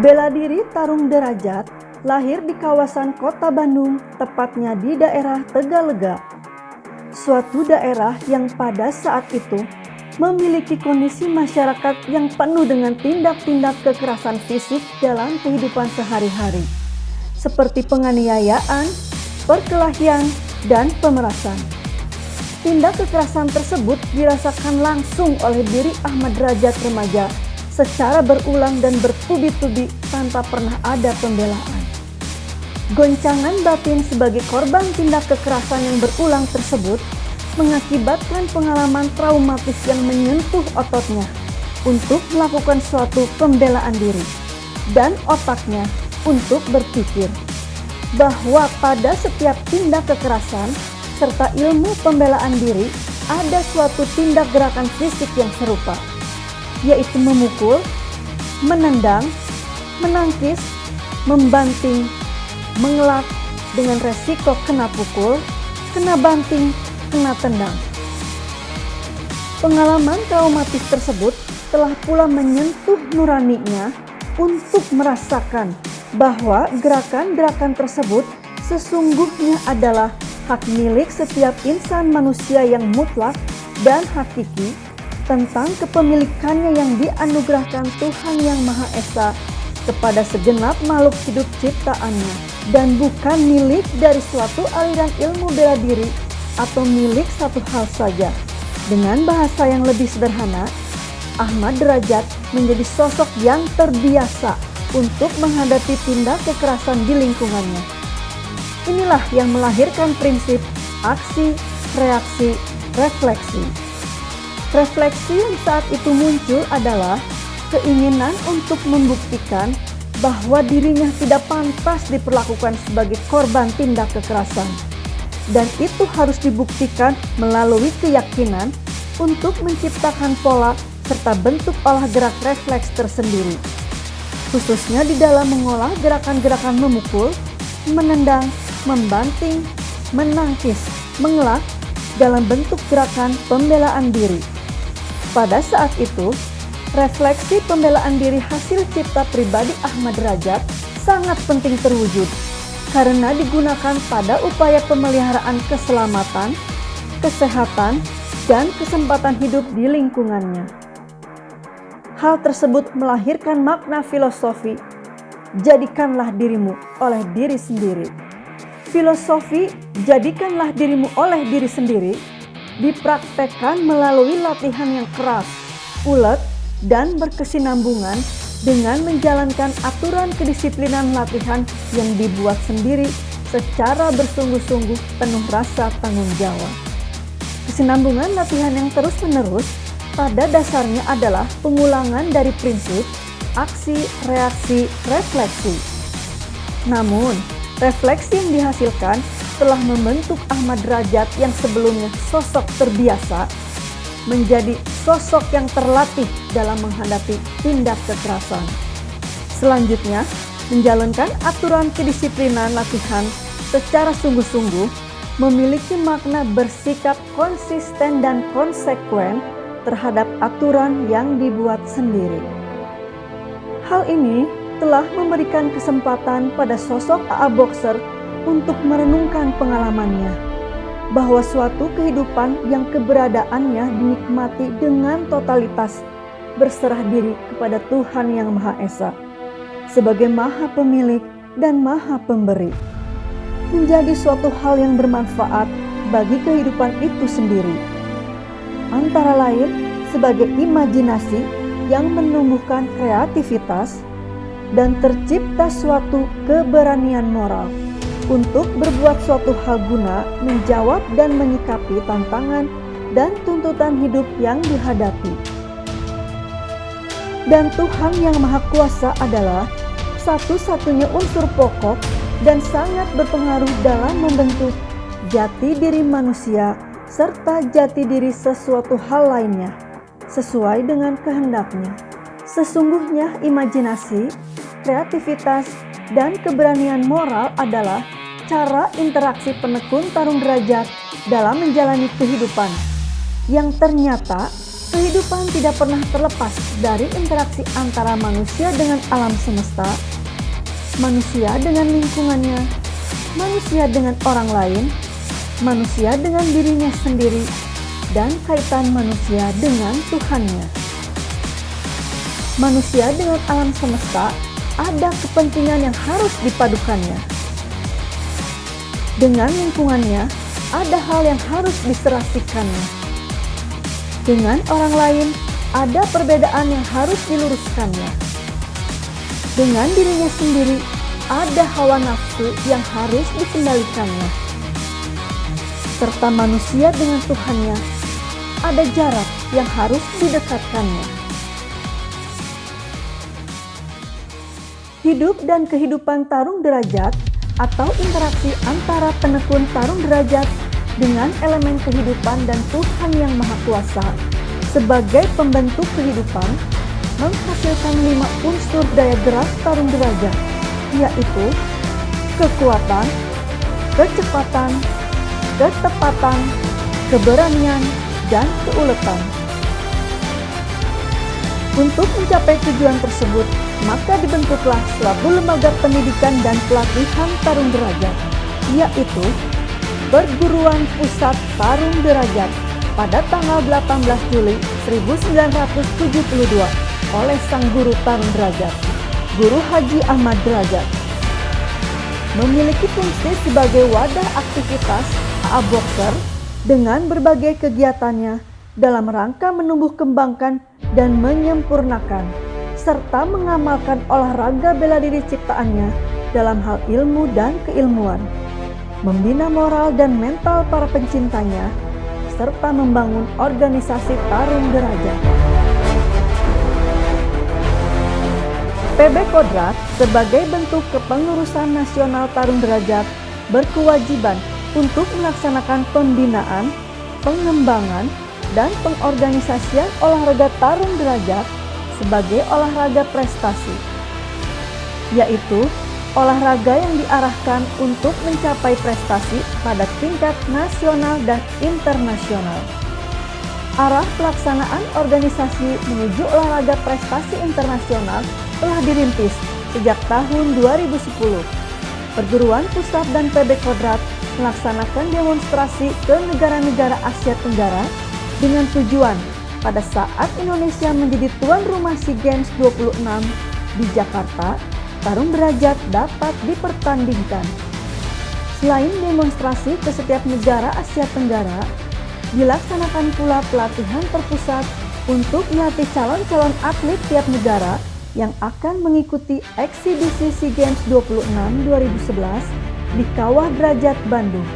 Bela diri tarung derajat lahir di kawasan Kota Bandung, tepatnya di daerah Tegalega. Suatu daerah yang pada saat itu memiliki kondisi masyarakat yang penuh dengan tindak-tindak kekerasan fisik dalam kehidupan sehari-hari, seperti penganiayaan, perkelahian, dan pemerasan. Tindak kekerasan tersebut dirasakan langsung oleh diri Ahmad Derajat remaja secara berulang dan bertubi-tubi tanpa pernah ada pembelaan. Goncangan batin sebagai korban tindak kekerasan yang berulang tersebut mengakibatkan pengalaman traumatis yang menyentuh ototnya untuk melakukan suatu pembelaan diri dan otaknya untuk berpikir bahwa pada setiap tindak kekerasan serta ilmu pembelaan diri ada suatu tindak gerakan fisik yang serupa, yaitu memukul, menendang, menangkis, membanting, mengelak dengan resiko kena pukul, kena banting, kena tendang. Pengalaman traumatis tersebut telah pula menyentuh nuraninya untuk merasakan bahwa gerakan-gerakan tersebut sesungguhnya adalah hak milik setiap insan manusia yang mutlak dan hakiki tentang kepemilikannya yang dianugerahkan Tuhan Yang Maha Esa kepada segenap makhluk hidup ciptaannya, dan bukan milik dari suatu aliran ilmu bela diri atau milik satu hal saja. Dengan bahasa yang lebih sederhana, Ahmad Derajat menjadi sosok yang terbiasa untuk menghadapi tindak kekerasan di lingkungannya. Inilah yang melahirkan prinsip aksi, reaksi, refleksi. Refleksi yang saat itu muncul adalah keinginan untuk membuktikan bahwa dirinya tidak pantas diperlakukan sebagai korban tindak kekerasan. Dan itu harus dibuktikan melalui keyakinan untuk menciptakan pola serta bentuk olah gerak refleks tersendiri, khususnya di dalam mengolah gerakan-gerakan memukul, menendang, membanting, menangkis, mengelak dalam bentuk gerakan pembelaan diri. Pada saat itu, refleksi pembelaan diri hasil cipta pribadi Ahmad Derajat sangat penting terwujud karena digunakan pada upaya pemeliharaan keselamatan, kesehatan, dan kesempatan hidup di lingkungannya. Hal tersebut melahirkan makna filosofi, jadikanlah dirimu oleh diri sendiri. Filosofi jadikanlah dirimu oleh diri sendiri dipraktekkan melalui latihan yang keras, ulet, dan berkesinambungan dengan menjalankan aturan kedisiplinan latihan yang dibuat sendiri secara bersungguh-sungguh penuh rasa tanggung jawab. Kesinambungan latihan yang terus-menerus pada dasarnya adalah pengulangan dari prinsip aksi, reaksi, refleksi. Namun, refleksi yang dihasilkan telah membentuk Ahmad Derajat yang sebelumnya sosok terbiasa menjadi sosok yang terlatih dalam menghadapi tindak kekerasan. Selanjutnya, menjalankan aturan kedisiplinan latihan secara sungguh-sungguh memiliki makna bersikap konsisten dan konsekuen terhadap aturan yang dibuat sendiri. Hal ini telah memberikan kesempatan pada sosok AA Boxer untuk merenungkan pengalamannya, bahwa suatu kehidupan yang keberadaannya dinikmati dengan totalitas berserah diri kepada Tuhan Yang Maha Esa sebagai Maha Pemilik dan Maha Pemberi, menjadi suatu hal yang bermanfaat bagi kehidupan itu sendiri, antara lain sebagai imajinasi yang menumbuhkan kreativitas dan tercipta suatu keberanian moral untuk berbuat suatu hal guna menjawab dan menyikapi tantangan dan tuntutan hidup yang dihadapi. Dan Tuhan Yang Maha Kuasa adalah satu-satunya unsur pokok dan sangat berpengaruh dalam membentuk jati diri manusia serta jati diri sesuatu hal lainnya sesuai dengan kehendaknya. Sesungguhnya imajinasi, kreativitas, dan keberanian moral adalah cara interaksi penekun tarung derajat dalam menjalani kehidupan, yang ternyata Kehidupan tidak pernah terlepas dari interaksi antara manusia dengan alam semesta, manusia dengan lingkungannya, manusia dengan orang lain, manusia dengan dirinya sendiri, dan kaitan manusia dengan Tuhannya. Manusia dengan alam semesta ada kepentingan yang harus dipadukannya. Dengan lingkungannya, ada hal yang harus diserasikannya. Dengan orang lain, ada perbedaan yang harus diluruskannya. Dengan dirinya sendiri, ada hawa nafsu yang harus dikendalikannya. Serta manusia dengan Tuhannya, ada jarak yang harus didekatkannya. Hidup dan kehidupan tarung derajat atau interaksi antara penekun tarung derajat dengan elemen kehidupan dan Tuhan yang Maha Kuasa sebagai pembentuk kehidupan menghasilkan 5 unsur daya gerak tarung derajat, yaitu kekuatan, kecepatan, ketepatan, keberanian, dan keuletan. Untuk mencapai tujuan tersebut, maka dibentuklah suatu lembaga pendidikan dan pelatihan tarung derajat, yaitu Perguruan Pusat Tarung Derajat pada tanggal 18 Juli 1972 oleh sang guru tarung derajat, Guru Haji Ahmad Derajat. Memiliki fungsi sebagai wadah aktivitas AA Boxer dengan berbagai kegiatannya dalam rangka menumbuh kembangkan dan menyempurnakan serta mengamalkan olahraga bela diri ciptaannya dalam hal ilmu dan keilmuan, membina moral dan mental para pencintanya, serta membangun organisasi tarung derajat. PB Kodrat sebagai bentuk kepengurusan nasional tarung derajat berkewajiban untuk melaksanakan pembinaan, pengembangan, dan pengorganisasian olahraga tarung derajat sebagai olahraga prestasi, yaitu olahraga yang diarahkan untuk mencapai prestasi pada tingkat nasional dan internasional. Arah pelaksanaan organisasi menuju olahraga prestasi internasional telah dirintis sejak tahun 2010. Perguruan Pusat dan PB Kodrat melaksanakan demonstrasi ke negara-negara Asia Tenggara dengan tujuan pada saat Indonesia menjadi tuan rumah SEA Games 26 di Jakarta, tarung derajat dapat dipertandingkan. Selain demonstrasi ke setiap negara Asia Tenggara, dilaksanakan pula pelatihan terpusat untuk melatih calon-calon atlet tiap negara yang akan mengikuti eksibisi SEA Games 26 2011 di Kawah Derajat Bandung.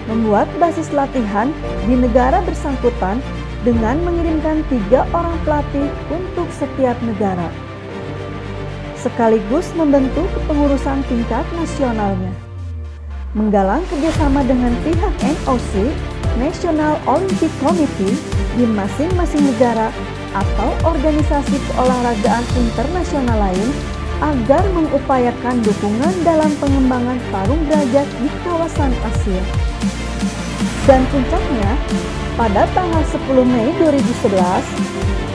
Membuat basis latihan di negara bersangkutan dengan mengirimkan 3 orang pelatih untuk setiap negara, sekaligus membentuk kepengurusan tingkat nasionalnya, menggalang kerjasama dengan pihak NOC (National Olympic Committee) di masing-masing negara atau organisasi keolahragaan internasional lain agar mengupayakan dukungan dalam pengembangan tarung derajat di kawasan Asia. Dan puncaknya, pada tanggal 10 Mei 2011,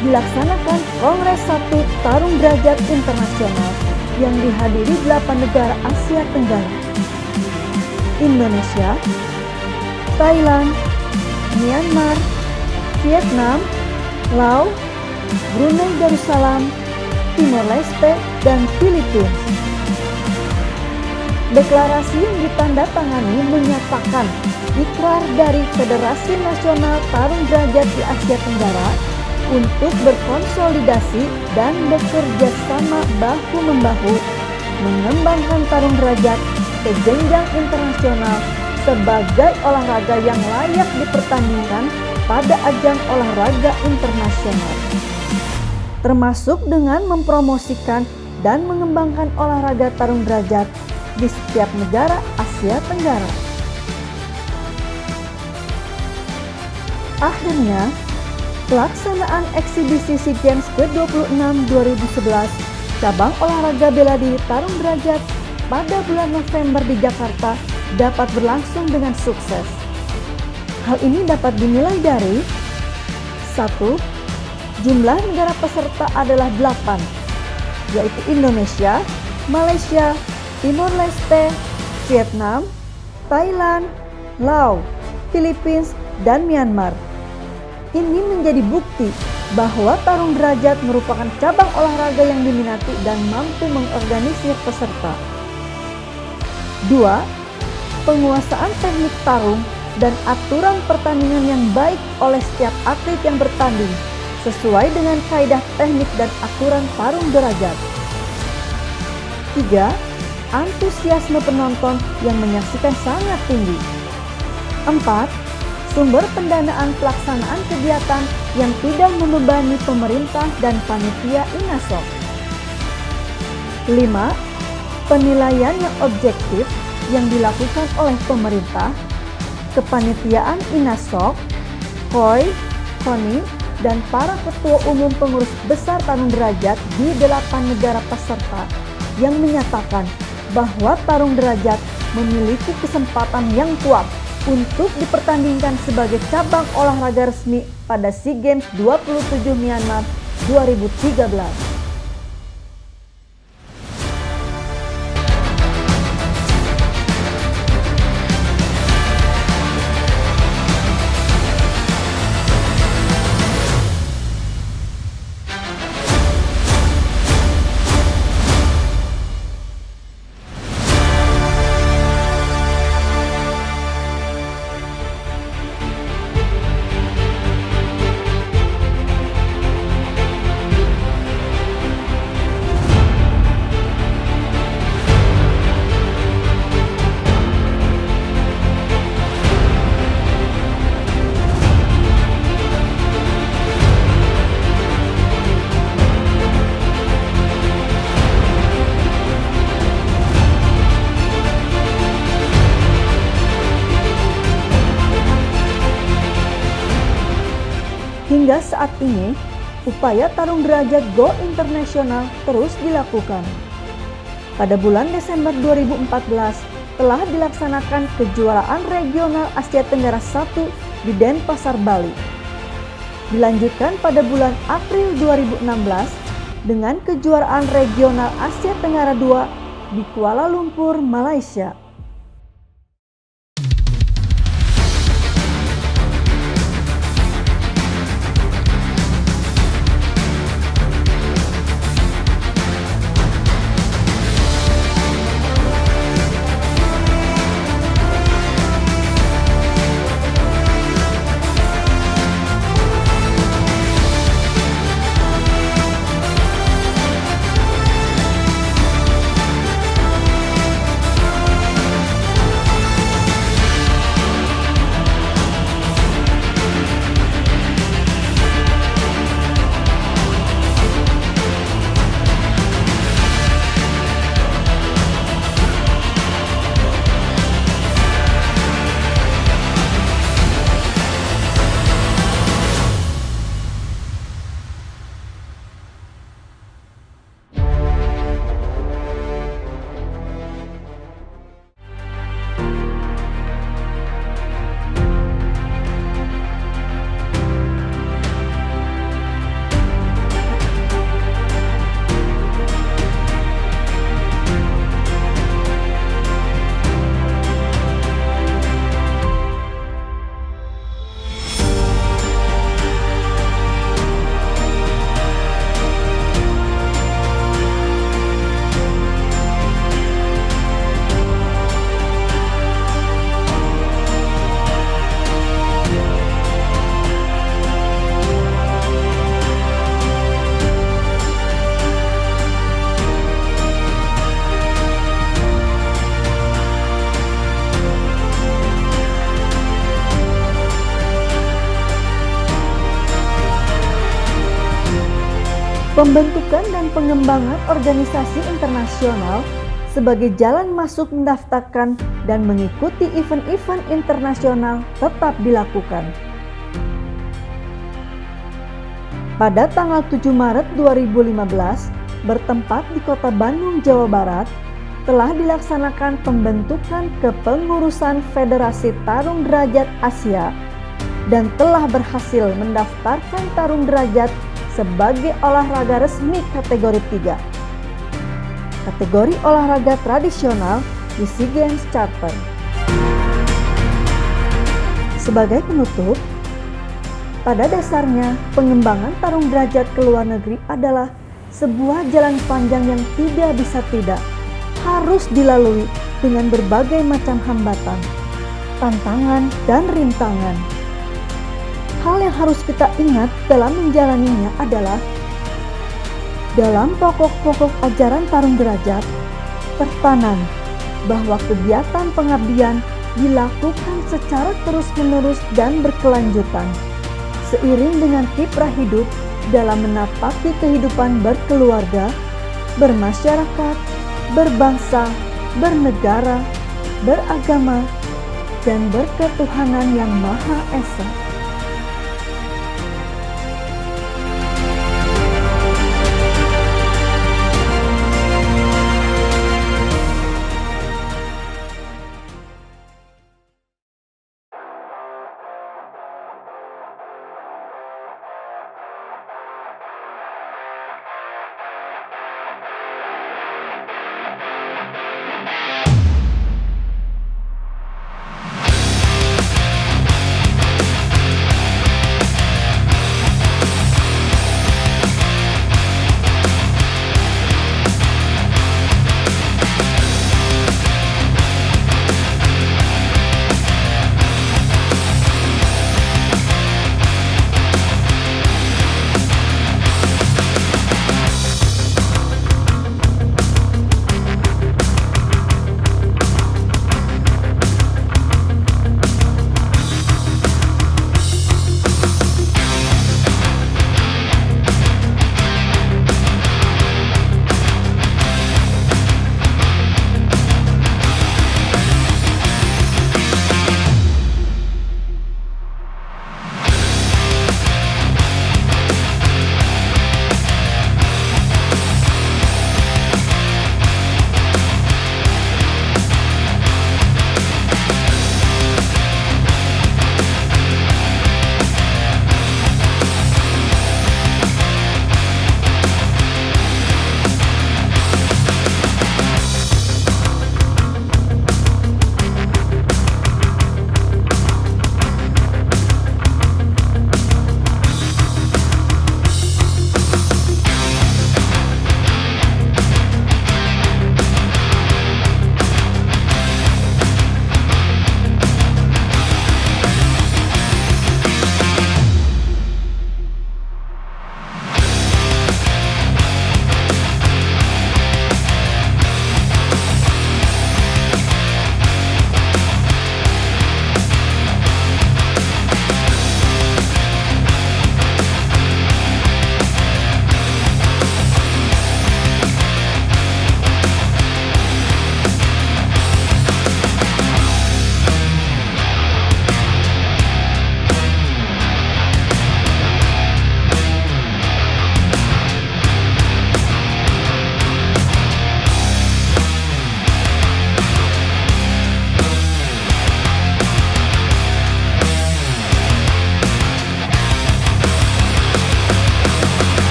dilaksanakan Kongres 1 Tarung Derajat Internasional yang dihadiri 8 negara Asia Tenggara: Indonesia, Thailand, Myanmar, Vietnam, Laos, Brunei Darussalam, Timor Leste, dan Filipina. Deklarasi yang ditandatangani menyatakan ikrar dari Federasi Nasional Tarung Derajat di Asia Tenggara untuk berkonsolidasi dan bekerja sama bahu-membahu mengembangkan tarung derajat ke jenjang internasional sebagai olahraga yang layak dipertandingkan pada ajang olahraga internasional, termasuk dengan mempromosikan dan mengembangkan olahraga tarung derajat di setiap negara Asia Tenggara. Akhirnya, pelaksanaan eksibisi SEA Games ke-26 2011 cabang olahraga bela diri tarung derajat pada bulan November di Jakarta dapat berlangsung dengan sukses. Hal ini dapat dinilai dari Satu, jumlah negara peserta adalah 8, yaitu Indonesia, Malaysia, Timor Leste, Vietnam, Thailand, Laos, Filipina, dan Myanmar. Ini menjadi bukti bahwa tarung derajat merupakan cabang olahraga yang diminati dan mampu mengorganisir peserta. 2. Penguasaan teknik tarung dan aturan pertandingan yang baik oleh setiap atlet yang bertanding sesuai dengan kaidah teknik dan aturan tarung derajat. 3. Antusiasme penonton yang menyaksikan sangat tinggi. 4. Sumber pendanaan pelaksanaan kegiatan yang tidak membebani pemerintah dan panitia INASOC. 5. Penilaian yang objektif yang dilakukan oleh pemerintah, kepanitiaan INASOC, KOI, KONI, dan para ketua umum pengurus besar tarung derajat di 8 negara peserta yang menyatakan bahwa tarung derajat memiliki kesempatan yang kuat untuk dipertandingkan sebagai cabang olahraga resmi pada SEA Games 27 Myanmar 2013. Hingga saat ini, upaya tarung derajat Go Internasional terus dilakukan. Pada bulan Desember 2014, telah dilaksanakan kejuaraan regional Asia Tenggara 1 di Denpasar, Bali. Dilanjutkan pada bulan April 2016 dengan kejuaraan regional Asia Tenggara 2 di Kuala Lumpur, Malaysia. Pembentukan dan pengembangan organisasi internasional sebagai jalan masuk mendaftarkan dan mengikuti event-event internasional tetap dilakukan. Pada tanggal 7 Maret 2015, bertempat di Kota Bandung, Jawa Barat, telah dilaksanakan pembentukan kepengurusan Federasi Tarung Derajat Asia dan telah berhasil mendaftarkan tarung derajat sebagai olahraga resmi kategori 3. Kategori olahraga tradisional di SEA Games Charter. Sebagai penutup, pada dasarnya pengembangan tarung derajat ke luar negeri adalah sebuah jalan panjang yang tidak bisa tidak harus dilalui dengan berbagai macam hambatan, tantangan, dan rintangan. Hal yang harus kita ingat dalam menjalaninya adalah dalam pokok-pokok ajaran tarung derajat, tertanam bahwa kegiatan pengabdian dilakukan secara terus-menerus dan berkelanjutan, seiring dengan kiprah hidup dalam menapaki kehidupan berkeluarga, bermasyarakat, berbangsa, bernegara, beragama, dan berketuhanan yang Maha Esa.